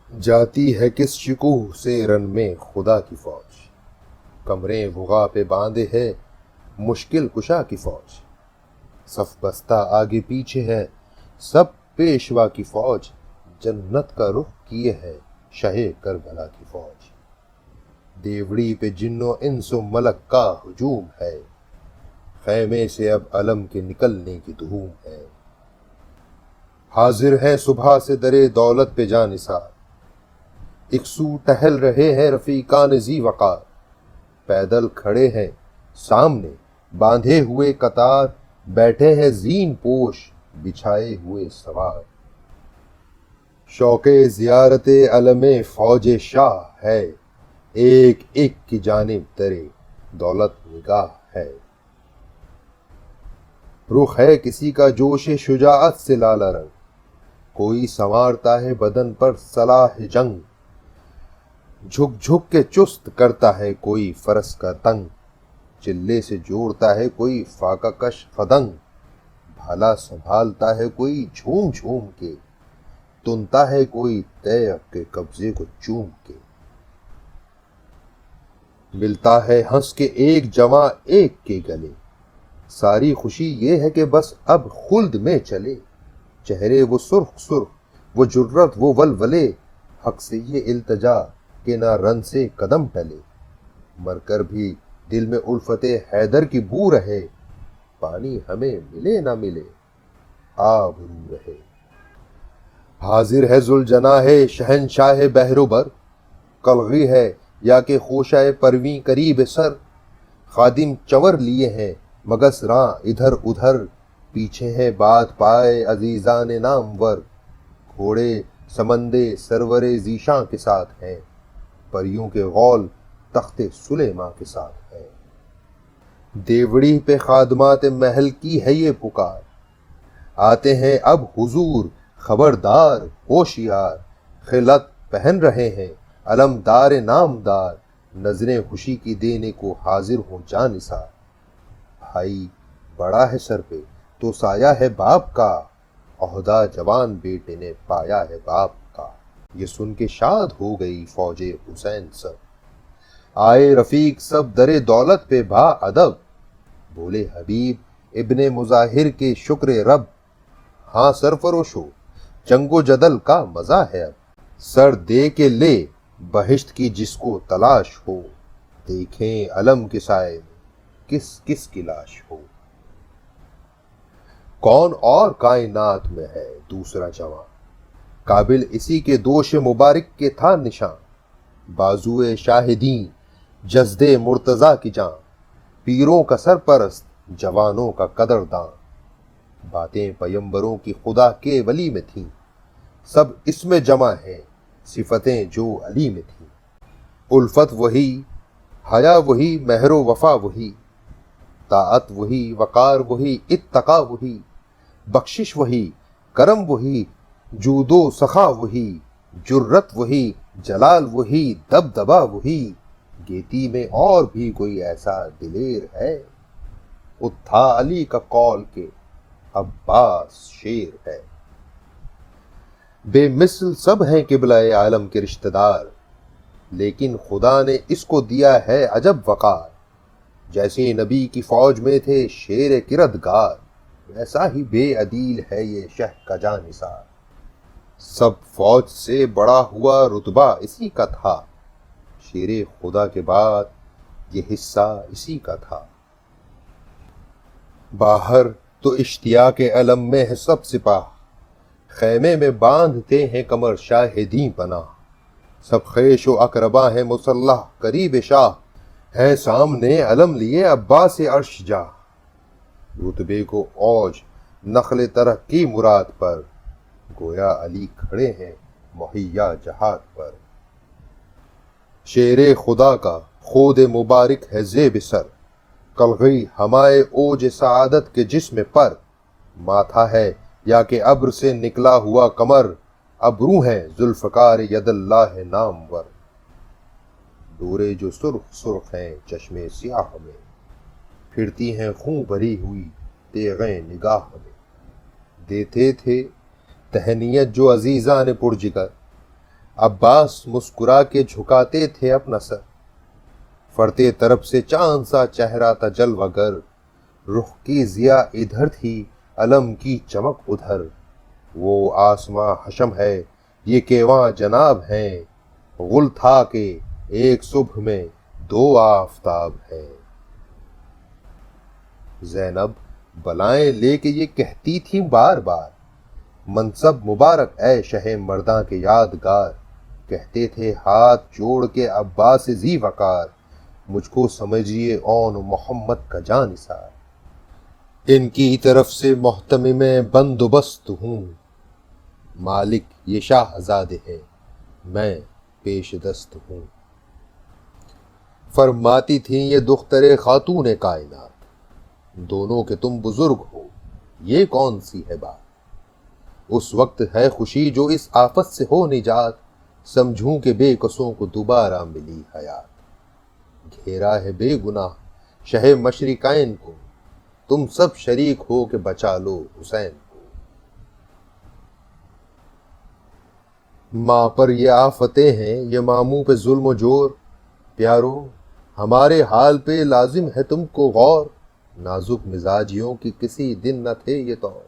جاتی ہے کس شکوہ سے رن میں خدا کی فوج، کمریں وغا پہ باندھے ہے مشکل کشا کی فوج، صف بستہ آگے پیچھے ہے سب پیشوا کی فوج، جنت کا رخ کیے ہے شہ کربلا کی فوج، دیوڑی پہ جن و انس و ملک کا ہجوم ہے، خیمے سے اب علم کے نکلنے کی دھوم ہے، حاضر ہے صبح سے درے دولت پہ جانثار، ایک سو ٹہل رہے ہیں رفیقان ذی وقار، پیدل کھڑے ہیں سامنے باندھے ہوئے قطار، بیٹھے ہیں زین پوش بچھائے ہوئے سوار، شوق زیارت علم فوج شاہ ہے، ایک ایک کی جانب درے دولت نگاہ ہے، رخ ہے کسی کا جوش شجاعت سے لالا رنگ، کوئی سنوارتا ہے بدن پر صلاح جنگ، جھک جھک کے چست کرتا ہے کوئی فرس کا تنگ، چلے سے جوڑتا ہے کوئی فاقہ کش فدنگ، بھالا سنبھالتا ہے کوئی جھوم جھوم کے، تنتا ہے کوئی طیب کے قبضے کو چوم کے، ملتا ہے ہنس کے ایک جواں ایک کے گلے، ساری خوشی یہ ہے کہ بس اب خلد میں چلے، چہرے وہ سرخ سرخ وہ جرت وہ ولولے، حق سے یہ التجا کہ نہ رن سے قدم ٹلے، مر کر بھی دل میں الفت حیدر کی بو رہے، پانی ہمیں ملے نہ ملے آب رو رہے، حاضر ہے ذوالجناح شہنشاہ بحر و بر، کلغی ہے یا کہ خوشہ پرویں قریب سر، خادم چور لیے ہیں مگس راں ادھر ادھر، پیچھے ہے بات پائے عزیزان نامور، گھوڑے سمندے سرور ذیشاں کے ساتھ ہیں، پریوں کے غول تخت سلیماں کے ساتھ ہے، دیوڑی پہ خادمات محل کی ہے یہ پکار، آتے ہیں اب حضور خبردار ہوشیار، خلعت پہن رہے ہیں علمدار نامدار، نظریں خوشی کی دینے کو حاضر ہوں جانثار، بھائی بڑا ہے سر پہ تو سایہ ہے باپ کا، عہدہ جوان بیٹے نے پایا ہے باپ کا، یہ سن کے شاد ہو گئی فوج حسین سب، آئے رفیق سب درے دولت پہ با ادب، بولے حبیب ابن مظاہر کے شکر رب، ہاں سرفروش ہو جنگ و جدل کا مزہ ہے اب، سر دے کے لے بہشت کی جس کو تلاش ہو، دیکھیں علم کے سائے میں کس کس کی لاش ہو، کون اور کائنات میں ہے دوسرا جواں، قابل اسی کے دوش مبارک کے تھا نشان، بازوئے شاہدین جزد مرتضیٰ کی جان، پیروں کا سرپرست جوانوں کا قدردان، باتیں پیمبروں کی خدا کے ولی میں تھیں، سب اس میں جمع ہیں صفتیں جو علی میں تھیں، الفت وہی حیا وہی مہر و وفا وہی، طاعت وہی وقار وہی اتقا وہی، بخشش وہی کرم وہی جود و سخا وہی، جرت وہی جلال وہی دبدبا وہی، گیتی میں اور بھی کوئی ایسا دلیر ہے، اتھا علی کا قول کے عباس شیر ہے، بے مثل سب ہیں قبلہ عالم کے رشتہ دار، لیکن خدا نے اس کو دیا ہے عجب وقار، جیسے نبی کی فوج میں تھے شیر کردگار، ویسا ہی بے عدیل ہے یہ شہ کا جانثار، سب فوج سے بڑا ہوا رتبہ اسی کا تھا، شیر خدا کے بعد یہ حصہ اسی کا تھا، باہر تو اشتیاق علم میں ہے سب سپاہ، خیمے میں باندھتے ہیں کمر شاہدین پناہ، سب خیش و اقربا ہیں مسلح قریب شاہ، ہے سامنے علم لیے عباس عرش جا، رتبے کو اوج نخل ترقی مراد پر، گویا علی کھڑے ہیں مہیا جہاد پر، شیر خدا کا خود مبارک ہے زیب سر، کلغی ہمائے اوج سعادت کے جسم پر، ماتھا ہے یا کہ ابر سے نکلا ہوا کمر، ابرو ہیں ذوالفقار ید اللہ نامور، ڈورے جو سرخ سرخ ہیں چشمے سیاہ میں، پھرتی ہیں خون بھری ہوئی تیغیں نگاہ میں، دیتے تھے تہنیت جو عزیزان پرجگر، عباس مسکرا کے جھکاتے تھے اپنا سر، فرتے طرف سے چاند سا چہرہ تھا جلوہ گر، رخ کی ضیا ادھر تھی علم کی چمک ادھر، وہ آسماں حشم ہے یہ کیواں جناب ہیں، غل تھا کہ ایک صبح میں دو آفتاب ہے۔ زینب بلائیں لے کے یہ کہتی تھی بار بار، منصب مبارک اے شہ مرداں کے یادگار، کہتے تھے ہاتھ جوڑ کے عباس ذی وقار، مجھ کو سمجھیے اون محمد کا جانثار، ان کی طرف سے محتمم بندوبست ہوں، مالک یہ شاہزادے ہیں میں پیش دست ہوں۔ فرماتی تھیں یہ دختر خاتون کائنات، دونوں کے تم بزرگ ہو یہ کون سی ہے بات، اس وقت ہے خوشی جو اس آفت سے ہو نجات، سمجھوں کہ بے کسوں کو دوبارہ ملی حیات، گھیرا ہے بے گناہ شہ مشرقین کو، تم سب شریک ہو کہ بچا لو حسین کو۔ ماں پر یہ آفتیں ہیں یہ ماموں پہ ظلم و جور، پیارو ہمارے حال پہ لازم ہے تم کو غور، نازک مزاجیوں کی کسی دن نہ تھے یہ طور،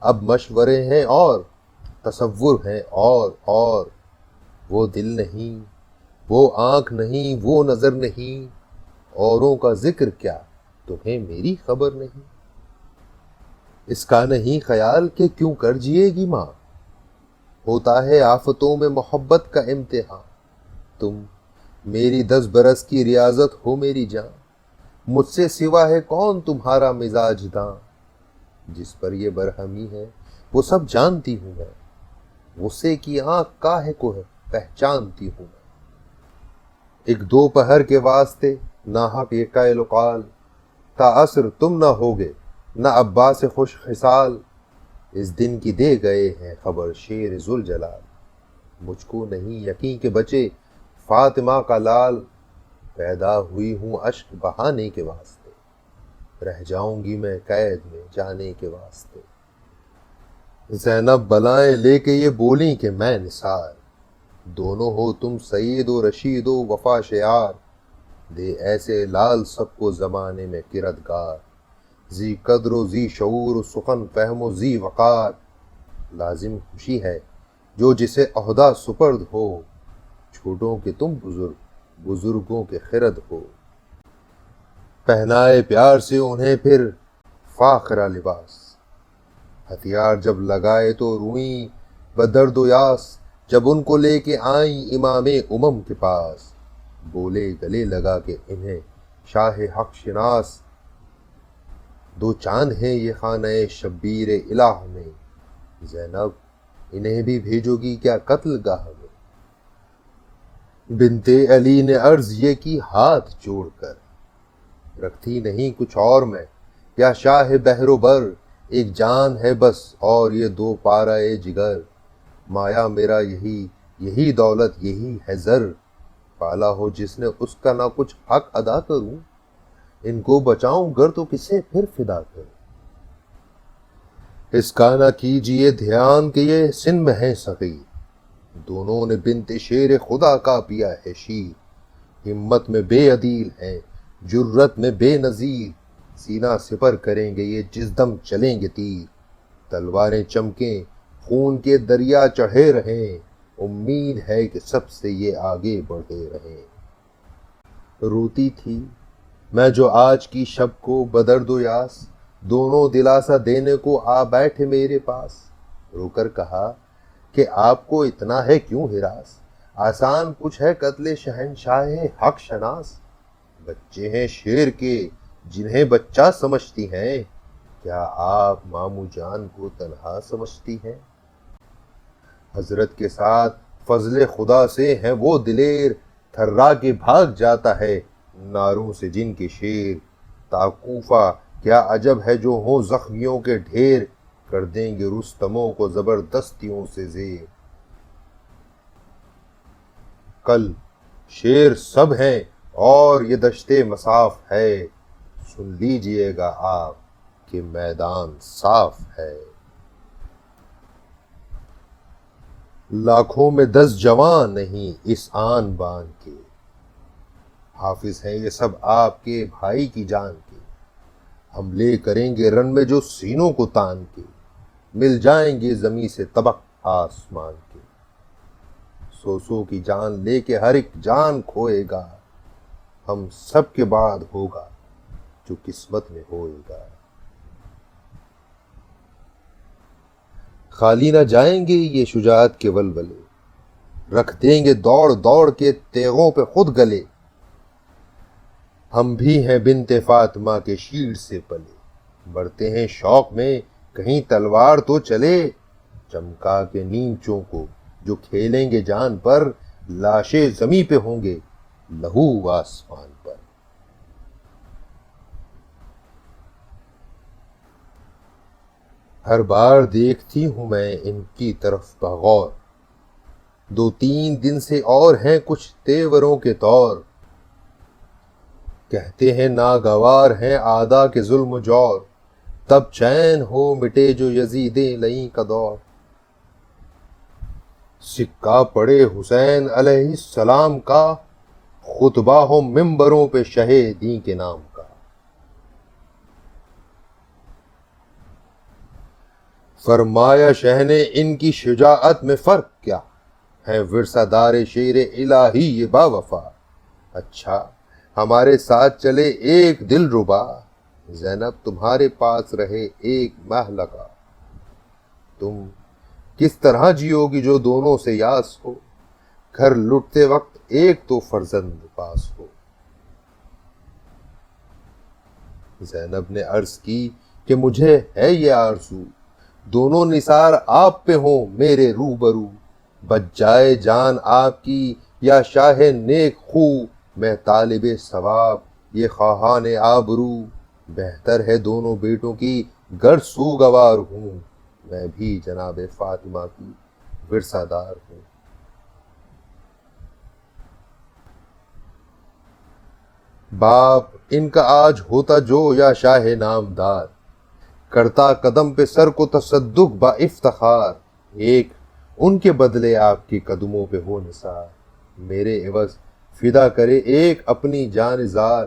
اب مشورے ہیں اور تصور ہیں اور وہ دل نہیں وہ آنکھ نہیں وہ نظر نہیں، اوروں کا ذکر کیا تمہیں میری خبر نہیں، اس کا نہیں خیال کہ کیوں کر جیے گی ماں، ہوتا ہے آفتوں میں محبت کا امتحان، تم میری 10 برس کی ریاضت ہو میری جان، مجھ سے سوا ہے کون تمہارا مزاج داں، جس پر یہ برہمی ہے وہ سب جانتی ہوں میں، غصے کی آنکھ کاہے کو ہے پہچانتی ہوں میں، ایک دو پہر کے واسطے ناحق یہ قیل و قال، تا عصر تم نہ ہوگے نہ عباس خوش خصال، اس دن کی دے گئے ہیں خبر شیر ذوالجلال، مجھ کو نہیں یقین کہ بچے فاطمہ کا لال، پیدا ہوئی ہوں اشک بہانے کے واسطے، رہ جاؤں گی میں قید میں جانے کے واسطے۔ زینب بلائیں لے کے یہ بولیں کہ میں نثار، دونوں ہو تم سعید و رشید و وفا شعار، دے ایسے لال سب کو زمانے میں کردگار، ذی قدر و ذی شعور و سخن فہم و ذی وقار، لازم خوشی ہے جو جسے عہدہ سپرد ہو، چھوٹوں کے تم بزرگ بزرگوں کے خرد ہو، پہنائے پیار سے انہیں پھر فاخرہ لباس، ہتھیار جب لگائے تو روئیں بدرد و یاس، جب ان کو لے کے آئیں امام امم کے پاس، بولے گلے لگا کہ انہیں شاہ حق شناس، دو چاند ہیں یہ خانہ شبیر الہ میں، زینب انہیں بھی بھیجو گی کیا قتل گاہ میں، بنت علی نے عرض یہ کی ہاتھ جوڑ کر، رکھتی نہیں کچھ اور میں یا شاہ بحر و بر، ایک جان ہے بس اور یہ دو پارہ جگر، مایا میرا یہی دولت یہی ہے زر، پالا ہو جس نے اس کا نہ کچھ حق ادا کروں، ان کو بچاؤں گر تو کسے پھر فدا کروں، اس کا نہ کیجئے دھیان کہ یہ سن میں ہے صغیر، دونوں نے بنت شیر خدا کا پیا ہے شیر، ہمت میں بے عدیل ہیں جرت میں بے نظیر، سینہ سپر کریں گے یہ جس دم چلیں گے تیر، تلواریں چمکیں خون کے دریا چڑھے رہیں، امید ہے کہ سب سے یہ آگے بڑھے رہیں، روتی تھی میں جو آج کی شب کو بدرد و یاس، دونوں دلاسا دینے کو آ بیٹھے میرے پاس، رو کر کہا کہ آپ کو اتنا ہے کیوں ہراس، آسان کچھ ہے قتل شہنشاہ حق شناس، بچے ہیں شیر کے جنہیں بچہ سمجھتی ہیں، کیا آپ ماموں جان کو تنہا سمجھتی ہیں، حضرت کے ساتھ فضل خدا سے ہیں وہ دلیر، تھرا کے بھاگ جاتا ہے ناروں سے جن کے شیر، تاکوفہ کیا عجب ہے جو ہوں زخمیوں کے ڈھیر، کر دیں گے رستموں کو زبردستیوں سے زیر، کل شیر سب ہیں اور یہ دشت مصاف ہے، سن لیجئے گا آپ کہ میدان صاف ہے۔ لاکھوں میں 10 جوان نہیں اس آن بان کے، حافظ ہیں یہ سب آپ کے بھائی کی جان کے، حملے کریں گے رن میں جو سینوں کو تان کے، مل جائیں گے زمیں سے طبق آسمان کے، سو کی جان لے کے ہر ایک جان کھوئے گا، ہم سب کے بعد ہوگا جو قسمت میں ہوئے گا۔ خالی نہ جائیں گے یہ شجاعت کے ولولے، رکھ دیں گے دوڑ دوڑ کے تیغوں پہ خود گلے، ہم بھی ہیں بنت فاطمہ کے شیر سے پلے، بڑھتے ہیں شوق میں کہیں تلوار تو چلے، چمکا کے نیمچوں کو جو کھیلیں گے جان پر، لاشیں زمیں پہ ہوں گے لہو آسمان پر۔ ہر بار دیکھتی ہوں میں ان کی طرف بغور، 2-3 دن سے اور ہیں کچھ تیوروں کے طور، کہتے ہیں ناگوار ہیں اعداء کے ظلم و جور، تب چین ہو مٹے جو یزید لئیں کا دور، سکہ پڑے حسین علیہ السلام کا، خطبہ ہو ممبروں پہ شہ دین کے نام کا۔ فرمایا شہ نے ان کی شجاعت میں فرق کیا، ہے ورثہ دار شیر الہی یہ باوفا، اچھا ہمارے ساتھ چلے ایک دل ربا، زینب تمہارے پاس رہے ایک ماہ لگا، تم کس طرح جیو گی جو دونوں سے یاس ہو، گھر لٹتے وقت ایک تو فرزند پاس ہو۔ زینب نے عرض کی کہ مجھے ہے یہ آرزو، دونوں نثار آپ پہ ہوں میرے روبرو، بچ جائے جان آپ کی یا شاہ نیک خو، میں طالب ثواب یہ خواہان آبرو، بہتر ہے دونوں بیٹوں کی گر سوگوار ہوں، میں بھی جناب فاطمہ کی ورثہ دار ہوں۔ باپ ان کا آج ہوتا جو یا شاہ نامدار، کرتا قدم پہ سر کو تصدق با افتخار، ایک ان کے بدلے آپ کے قدموں پہ ہو نثار، میرے عوض فدا کرے ایک اپنی جان زار،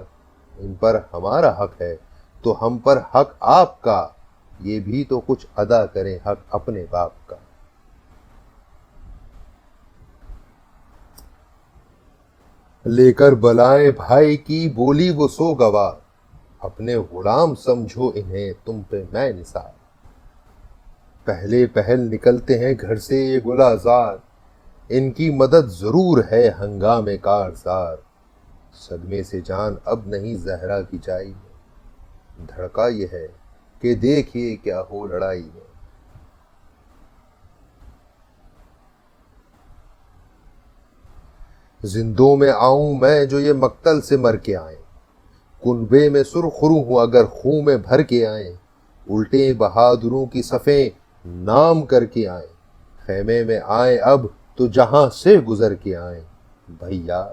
ان پر ہمارا حق ہے تو ہم پر حق آپ کا، یہ بھی تو کچھ ادا کریں حق اپنے باپ کا۔ لے کر بلائیں بھائی کی بولی وہ سوگوار، اپنے غلام سمجھو انہیں تم پہ میں نثار، پہلے پہل نکلتے ہیں گھر سے یہ گلازار، ان کی مدد ضرور ہے ہنگام کارزار، صدمے سے جان اب نہیں زہرا کی جائی میں، دھڑکا یہ ہے کہ دیکھیے کیا ہو لڑائی میں۔ زندوں میں آؤں میں جو یہ مقتل سے مر کے آئیں، کنبے میں سرخرو ہوں اگر خون میں بھر کے آئیں، الٹے بہادروں کی صفیں نام کر کے آئیں، خیمے میں آئیں اب تو جہاں سے گزر کے آئیں، بھیا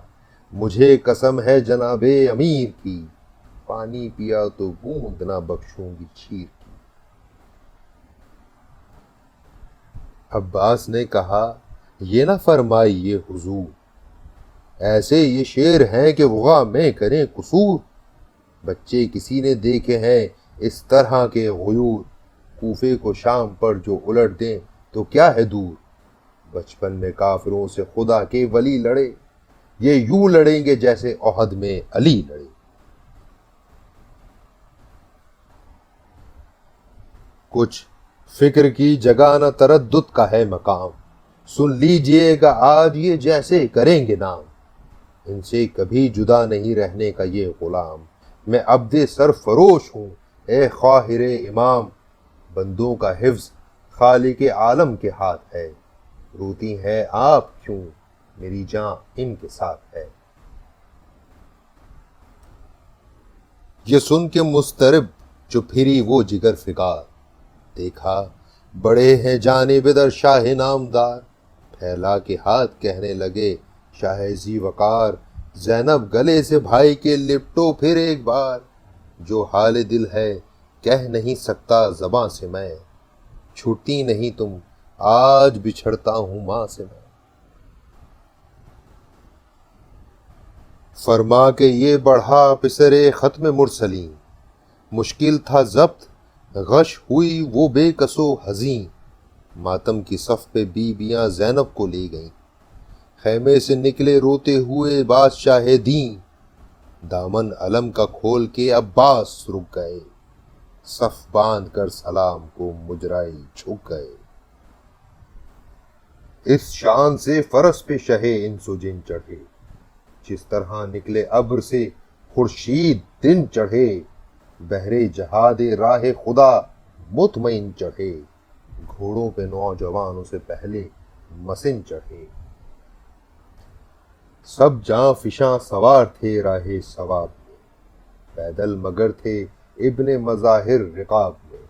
مجھے قسم ہے جناب امیر کی، پانی پیا تو بوند نہ بخشوں گی چیر کی۔ عباس نے کہا یہ نہ فرمائیے حضور، ایسے یہ شعر ہیں کہ وغا میں کریں قصور، بچے کسی نے دیکھے ہیں اس طرح کے غیور، کوفے کو شام پر جو الٹ دیں تو کیا ہے دور، بچپن میں کافروں سے خدا کے ولی لڑے، یہ یوں لڑیں گے جیسے احد میں علی لڑے۔ کچھ فکر کی جگہ نہ تردد کا ہے مقام، سن لیجئے گا آج یہ جیسے کریں گے نام، ان سے کبھی جدا نہیں رہنے کا یہ غلام، میں عبد سرفروش ہوں اے خواہر امام، بندوں کا حفظ خالق عالم کے ہاتھ ہے، روتی ہیں آپ کیوں میری جاں ان کے ساتھ ہے۔ یہ سن کے مضطرب جو پھری وہ جگر فگار، دیکھا بڑے ہیں جانب در شاہ نامدار، پھیلا کے ہاتھ کہنے لگے شاہ ذی وقار، زینب گلے سے بھائی کے لپٹو پھر ایک بار، جو حال دل ہے کہہ نہیں سکتا زباں سے میں، چھٹتی نہیں تم آج بچھڑتا ہوں ماں سے میں۔ فرما کے یہ بڑھا پسرے ختم مرسلین، مشکل تھا ضبط غش ہوئی وہ بے کس و حزین۔ ماتم کی صف پہ بیویاں زینب کو لے گئیں، خیمے سے نکلے روتے ہوئے بادشاہ دین۔ دامن علم کا کھول کے عباس رک گئے، صف باندھ کر سلام کو مجرائی جھک گئے۔ اس شان سے فرس پہ شہے انس و جن چڑھے، جس طرح نکلے ابر سے خورشید دن چڑھے۔ بہرے جہاد راہ خدا مطمئن چڑھے، گھوڑوں پہ نوجوانوں سے پہلے مسن چڑھے۔ سب جاں فشاں سوار تھے راہ ثواب میں، پیدل مگر تھے ابن مظاہر رقاب میں۔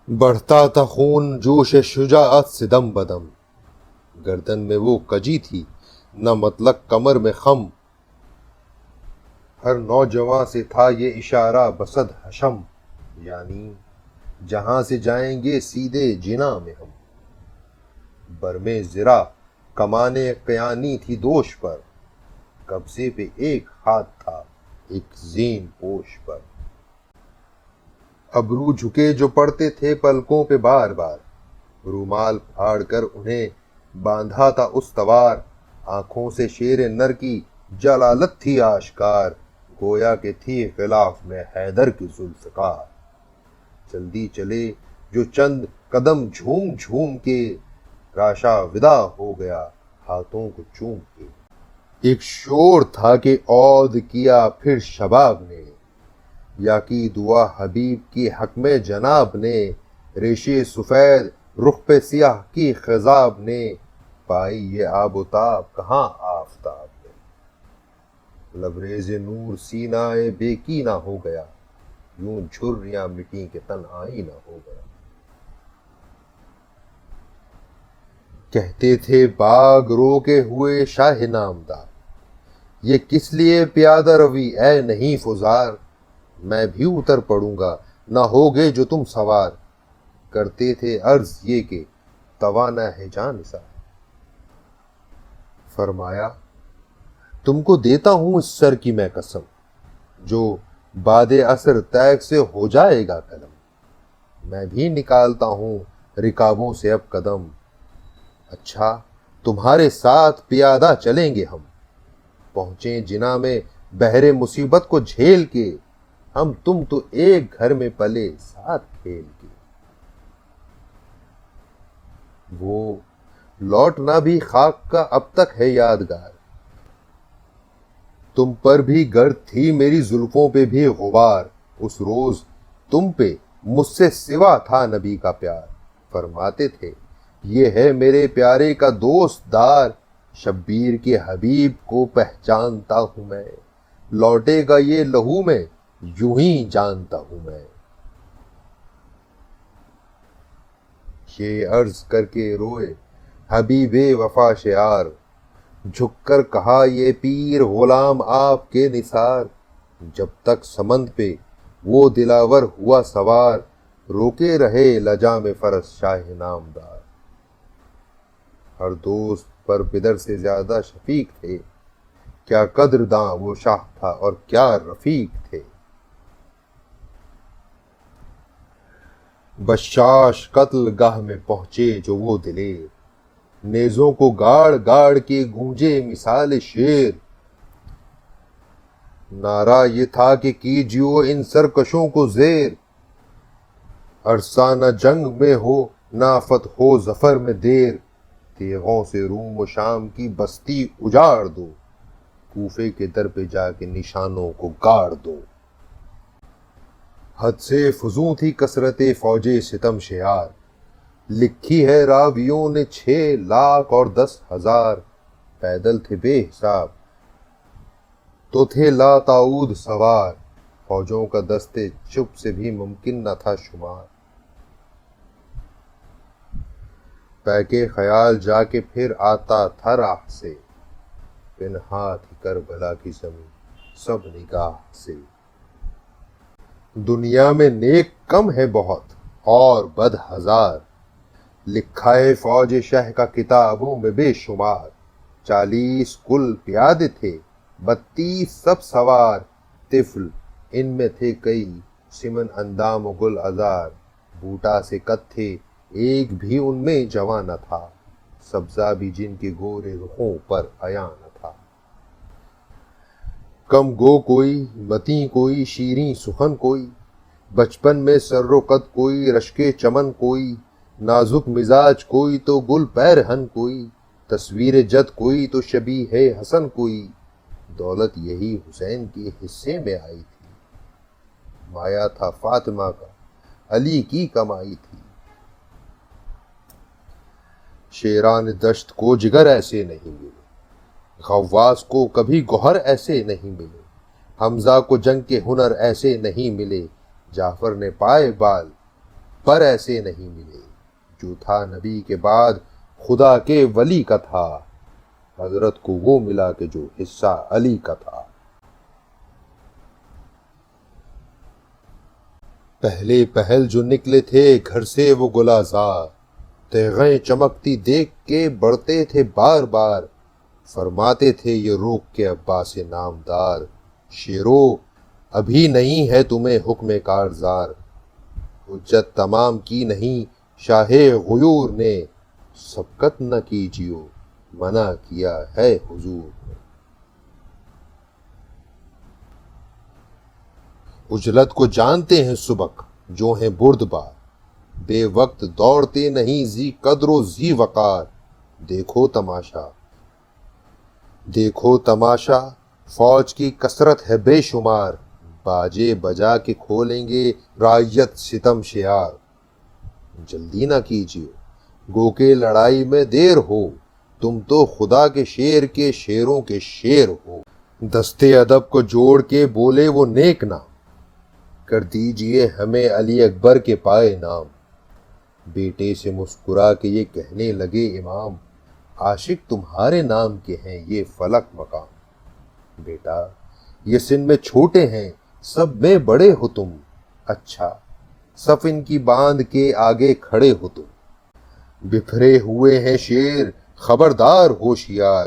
بڑھتا تھا خون جوش شجاعت سے دم بدم، گردن میں وہ کجی تھی نہ مطلق کمر میں خم۔ ہر نوجواں سے تھا یہ اشارہ بصد حشم، یعنی جہاں سے جائیں گے سیدھے جنا میں ہم۔ برمے زرا کمانے قیانی تھی دوش پر، قبضے پہ ایک ہاتھ تھا ایک زین پوش پر۔ ابرو جھکے جو پڑتے تھے پلکوں پہ بار بار، رومال پھاڑ کر انہیں باندھا تھا استوار۔ آنکھوں سے شیر نر کی جلالت تھی آشکار، گویا کہ تھی غلاف میں حیدر کی ذوالفقار۔ جلدی چلے جو چند قدم جھوم جھوم کے، راشا ودا ہو گیا ہاتھوں کو چوم کے۔ ایک شور تھا کہ عود کیا پھر شباب نے، یا کی دعا حبیب کی حق میں جناب نے۔ ریشے سفید رخ پہ سیاہ کی خضاب نے، پائی یہ آب و تاب کہاں آفتاب نے۔ لبریز نور سینہ بے کی نہ ہو گیا، یوں جھریاں مٹی کے تنہائی نہ ہو گیا۔ کہتے تھے باغ روکے ہوئے شاہ نامدار، یہ کس لیے پیادہ روی اے نہیں فزار۔ میں بھی اتر پڑوں گا نہ ہوگے جو تم سوار، کرتے تھے عرض یہ کہ توانا ہے جان نثار۔ فرمایا تم کو دیتا ہوں اس سر کی میں قسم، جو بعد عصر تیگ سے ہو جائے گا قلم۔ میں بھی نکالتا ہوں رکابوں سے اب قدم، اچھا تمہارے ساتھ پیادہ چلیں گے ہم۔ پہنچیں جنا میں بحر مصیبت کو جھیل کے، ہم تم تو ایک گھر میں پلے ساتھ کھیل کے۔ وہ لوٹنا بھی خاک کا اب تک ہے یادگار، تم پر بھی گرد تھی میری زلفوں پہ بھی غبار۔ اس روز تم پہ مجھ سے سوا تھا نبی کا پیار، فرماتے تھے یہ ہے میرے پیارے کا دوست دار۔ شبیر کے حبیب کو پہچانتا ہوں میں، لوٹے گا یہ لہو میں یوں ہی جانتا ہوں میں۔ یہ عرض کر کے روئے حبیب وفا شعار، جھک کر کہا یہ پیر غلام آپ کے نثار۔ جب تک سمند پہ وہ دلاور ہوا سوار، روکے رہے لجام فرس شاہ نامدار۔ ہر دوست پر بدر سے زیادہ شفیق تھے، کیا قدر داں وہ شاہ تھا اور کیا رفیق تھے۔ بشاش قتل گاہ میں پہنچے جو وہ دلیر، نیزوں کو گاڑ گاڑ کے گونجے مثال شیر۔ نعرہ یہ تھا کہ کیجیو ان سرکشوں کو زیر، عرصہ نہ جنگ میں ہو نہ فتح ہو ظفر میں دیر۔ تیغوں سے روم و شام کی بستی اجاڑ دو، کوفے کے در پہ جا کے نشانوں کو گاڑ دو۔ حد سے فزوں تھی کثرت فوج ستم شیار، لکھی ہے راویوں نے 6 لاکھ اور 10,000۔ پیدل تھے بے حساب تو تھے لا تعود سوار، فوجوں کا دستے چپ سے بھی ممکن نہ تھا شمار۔ پیکے خیال جا کے پھر آتا تھا راہ سے، پنہا تھی کربلا کی زمین سب نگاہ سے۔ دنیا میں نیک کم ہے بہت، اور بد ہزار، لکھا ہے فوج شہ کا کتابوں میں بے شمار، 40 کل پیادے تھے، 32 سب سوار، طفل ان میں تھے کئی، سمن اندام و گل عذار، بوٹا سے قد تھے ایک بھی ان میں جواں نہ تھا، سبزہ بھی جن کے گورے رخوں پر عیاں نہ تھا۔ کم گو کوئی، متیں کوئی، شیریں سخن کوئی، بچپن میں سر و قد کوئی، رشک چمن کوئی، نازک مزاج کوئی تو گل پیرہن کوئی، تصویر جد کوئی تو شبیہ حسن کوئی، دولت یہی حسین کے حصے میں آئی تھی، مایا تھا فاطمہ کا علی کی کمائی تھی۔ شیران دشت کو جگر ایسے نہیں ملے، غواص کو کبھی گوہر ایسے نہیں ملے، حمزہ کو جنگ کے ہنر ایسے نہیں ملے، جعفر نے پائے بال پر ایسے نہیں ملے، جو تھا نبی کے بعد خدا کے ولی کا تھا، حضرت کو وہ ملا کہ جو حصہ علی کا تھا۔ پہلے پہل جو نکلے تھے گھر سے وہ گلازار، تیغیں چمکتی دیکھ کے بڑھتے تھے بار بار، فرماتے تھے یہ روک کے عباس نامدار، شیرو ابھی نہیں ہے تمہیں حکم کارزار، حجت تمام کی نہیں شاہ غیور نے، سبقت نہ کیجیو منع کیا ہے حضور نے۔ عجلت کو جانتے ہیں سبق جو ہیں بردبار، بے وقت دوڑتے نہیں ذی قدر و ذی وقار، دیکھو تماشا دیکھو تماشا، فوج کی کثرت ہے بے شمار، باجے بجا کے کھولیں گے رعیت ستم شعار، جلدی نہ کیجیے گو کہ لڑائی میں دیر ہو، تم تو خدا کے شیروں کے شیر ہو۔ دستے ادب کو جوڑ کے بولے وہ نیک نام، کر دیجئے ہمیں علی اکبر کے پائے نام، بیٹے سے مسکرا کے یہ کہنے لگے امام، عاشق تمہارے نام کے ہیں یہ فلک مقام، بیٹا یہ سن میں چھوٹے ہیں سب میں بڑے ہو تم، اچھا صف ان کی باندھ کے آگے کھڑے ہو تم، بکھرے ہوئے ہیں شیر خبردار ہوشیار،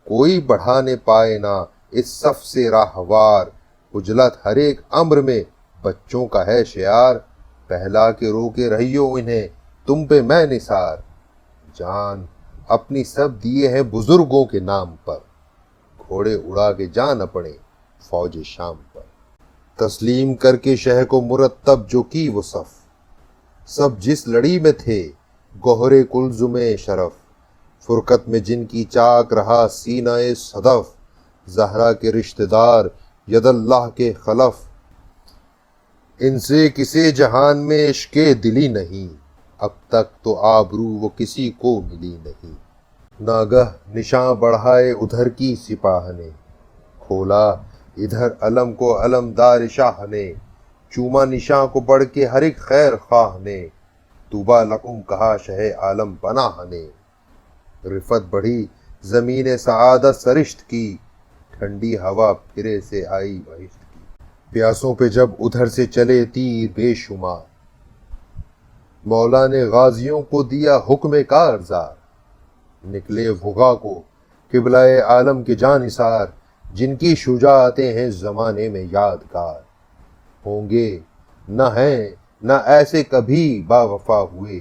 کوئی بڑھانے پائے نہ اس صف سے راہوار، عجلت ہر ایک امر میں بچوں کا ہے شعار، پہلا کے رو کے رہیو انہیں تم پہ میں نثار، جان اپنی سب دیے ہیں بزرگوں کے نام پر، گھوڑے اڑا کے جان اپنے فوج شام پر، تسلیم کر کے شہ کو مرتب جو کی وہ صف، سب جس لڑی میں تھے گوہر کلزم شرف، فرقت میں جن کی چاک رہا سینہ صدف، زہرا کے رشتہ دار ید اللہ کے خلف، ان سے کسی جہان میں عشق دلی نہیں، اب تک تو آبرو وہ کسی کو ملی نہیں، ناگہ نشاں بڑھائے ادھر کی سپاہ نے، کھولا ادھر علم کو علمدار شاہ نے، چوما نشاں کو بڑھ کے ہر ایک خیر خواہ نے، طوبیٰ لکم کہا شہ عالم پناہ نے، رفت بڑھی زمین سعادت سرشت کی، ٹھنڈی ہوا پھرے سے آئی بہشت کی، پیاسوں پہ جب ادھر سے چلے تیر بے شمار، مولا نے غازیوں کو دیا حکم کارزار، نکلے وغا کو قبلہ عالم کے جانثار، جن کی شجاعتیں ہیں زمانے میں یادگار، ہوں گے نہ ہیں نہ ایسے کبھی با وفا ہوئے،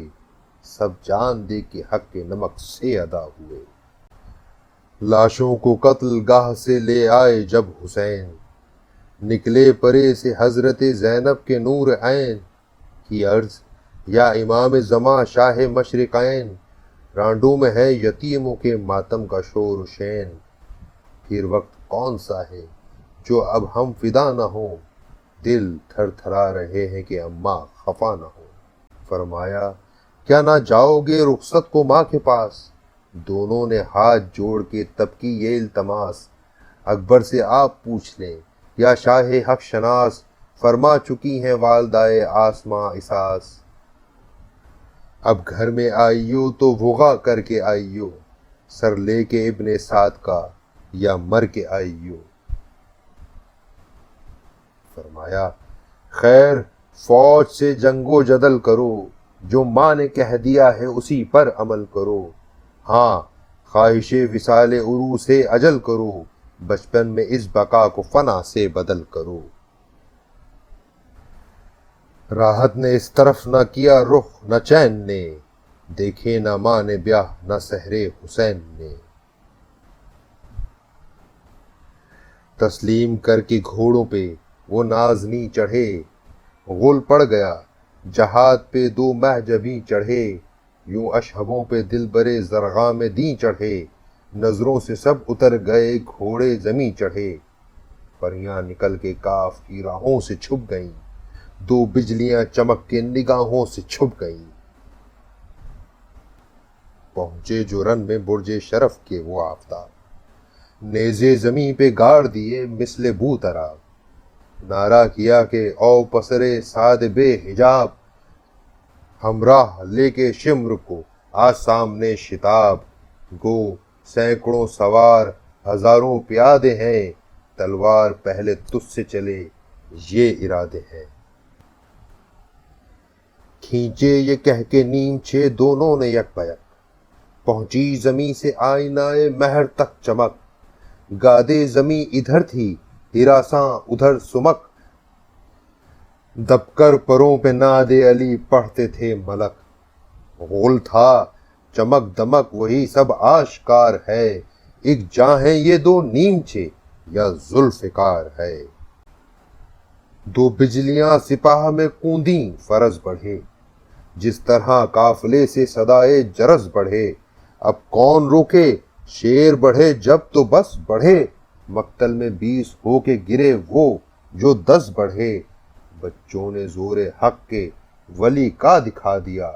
سب جان دے کے حق کے نمک سے ادا ہوئے، لاشوں کو قتل گاہ سے لے آئے جب حسین، نکلے پرے سے حضرت زینب کے نور عین، کی عرض یا امام زماں شاہ مشرقین، رانڈوں میں ہے یتیموں کے ماتم کا شور و شین، پھر وقت کون سا ہے جو اب ہم فدا نہ ہوں، دل تھر تھرا رہے ہیں کہ اماں خفا نہ ہوں، فرمایا کیا نہ جاؤ گے رخصت کو ماں کے پاس، دونوں نے ہاتھ جوڑ کے تب کی یہ التماس، اکبر سے آپ پوچھ لیں یا شاہ حق شناس، فرما چکی ہیں والدائے آسماں اساس، اب گھر میں آئیو تو وغا کر کے آئیو، سر لے کے ابن سعد کا یا مر کے آئیو، فرمایا خیر فوج سے جنگ و جدل کرو، جو ماں نے کہہ دیا ہے اسی پر عمل کرو، ہاں خواہش وصال عروس اجل کرو، بچپن میں اس بقا کو فنا سے بدل کرو۔ راحت نے اس طرف نہ کیا رخ نہ چین نے، دیکھے نہ ماں نے بیاہ نہ سحر حسین نے۔ تسلیم کر کے گھوڑوں پہ وہ نازنی چڑھے، غل پڑ گیا جہاد پہ دو مہجبیں چڑھے، یوں اشہبوں پہ دل برے زرغاں میں دیں چڑھے، نظروں سے سب اتر گئے گھوڑے زمیں چڑھے، پریاں نکل کے کاف کی راہوں سے چھپ گئیں، دو بجلیاں چمک کے نگاہوں سے چھپ گئیں۔ پہنچے جو رن میں برج شرف کے وہ آفتاب، نیزے زمیں پہ گاڑ دیے مثل بوتراب، نعرہ کیا کہ او پسرے ساد بے حجاب، ہمراہ لے کے شمر کو آ سامنے شتاب، گو سینکڑوں سوار ہزاروں پیادے ہیں، تلوار پہلے تجھ سے چلے یہ ارادے ہیں۔ کھینچے یہ کہہ کے نیم چھے دونوں نے یک بیک، پہنچی زمیں سے آئینہ مہر تک چمک، گادے زمیں ادھر تھی ہراساں ادھر سمک، دب کر پروں پہ ناد علی پڑھتے تھے ملک، غل تھا چمک دمک وہی سب آشکار ہے، ایک جاں ہیں یہ دو نیمچے یا ذوالفقار ہے۔ دو بجلیاں سپاہ میں کوندیں فرض بڑھے، جس طرح قافلے سے صدائے جرس بڑھے، اب کون روکے شیر بڑھے جب تو بس بڑھے، مقتل میں 20 ہو کے گرے وہ جو 10 بڑھے، بچوں نے زور حق کے ولی کا دکھا دیا،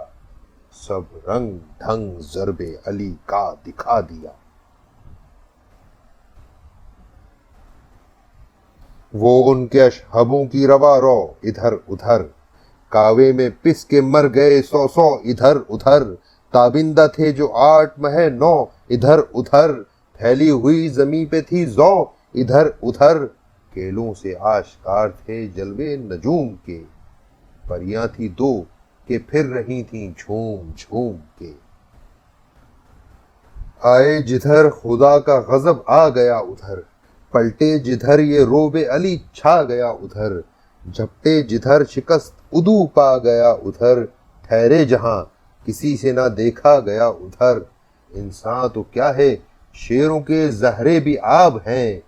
سب رنگ ڈھنگ ضرب علی کا دکھا دیا۔ وہ ان کے اشہبوں کی روا رو ادھر ادھر، کاوے میں پس کے مر گئے 100 ادھر ادھر، تابندہ تھے جو 8 ماہ 9 ادھر ادھر، پھیلی ہوئی زمیں پہ تھی زو ادھر ادھر، کیلوں سے آشکار تھے جلوے نجوم کے، پریاں تھی دو کہ پھر رہی تھیں جھوم جھوم کے۔ آئے جدھر خدا کا غضب آ گیا ادھر، پلٹے جدھر یہ روب علی چھا گیا ادھر، جھپٹے جدھر شکست عدو پا گیا ادھر، ٹھہرے جہاں کسی سے نہ دیکھا گیا ادھر، انسان تو کیا ہے شیروں کے زہرے بھی آب ہیں،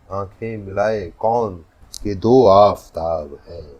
آنکھیں ملائے کون کہ دو آفتاب ہیں۔